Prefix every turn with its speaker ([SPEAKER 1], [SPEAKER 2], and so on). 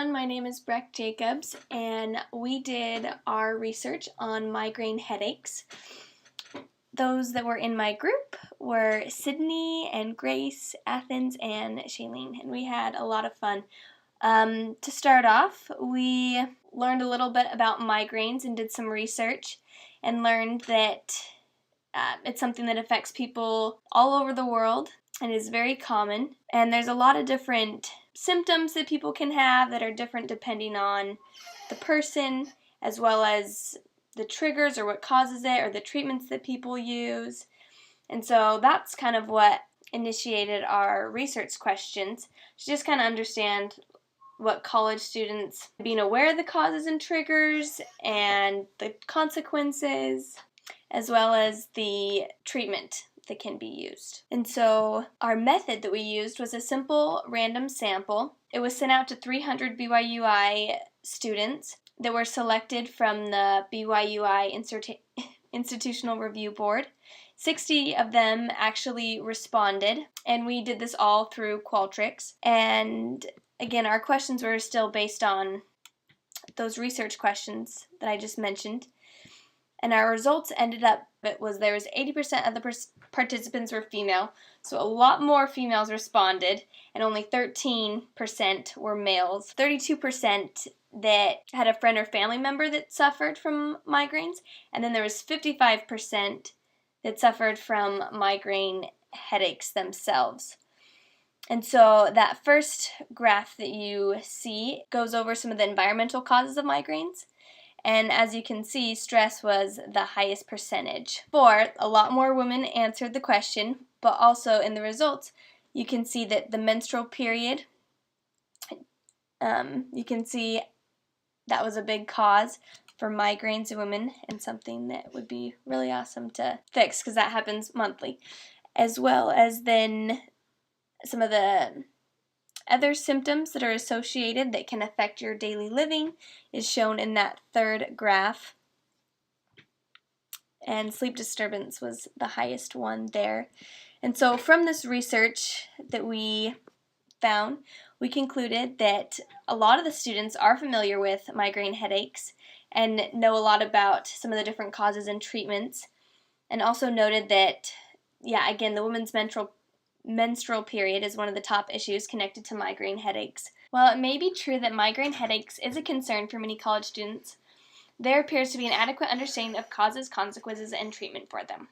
[SPEAKER 1] everyone, my name is Breck Jacobs, and we did our research on migraine headaches. Those that were in my group were Sydney and Grace, Athens, and Shailene, and we had a lot of fun. To start off, we learned a little bit about migraines and did some research and learned that it's something that affects people all over the world and is very common. And there's a lot of different symptoms that people can have that are different depending on the person, as well as the triggers or what causes it or the treatments that people use. And so that's kind of what initiated our research questions, to just kind of understand what college students, being aware of the causes and triggers and the consequences, as well as the treatment that can be used. And so our method that we used was a simple random sample. It was sent out to 300 BYUI students that were selected from the BYUI Institutional Review Board. 60 of them actually responded, and we did this all through Qualtrics. And again, our questions were still based on those research questions that I just mentioned. And our results ended up, there was 80% of the participants were female, so a lot more females responded, and only 13% were males. 32% that had a friend or family member that suffered from migraines, and then there was 55% that suffered from migraine headaches themselves. And so that first graph that you see goes over some of the environmental causes of migraines. And as you can see, stress was the highest percentage. A lot more women answered the question, but also in the results, you can see that the menstrual period, you can see that was a big cause for migraines in women, and something that would be really awesome to fix because that happens monthly. As well as then some of the other symptoms that are associated that can affect your daily living is shown in that third graph. And sleep disturbance was the highest one there. And so from this research that we found, we concluded that a lot of the students are familiar with migraine headaches and know a lot about some of the different causes and treatments, and also noted that, again, the women's menstrual period is one of the top issues connected to migraine headaches. While it may be true that migraine headaches is a concern for many college students, there appears to be an adequate understanding of causes, consequences, and treatment for them.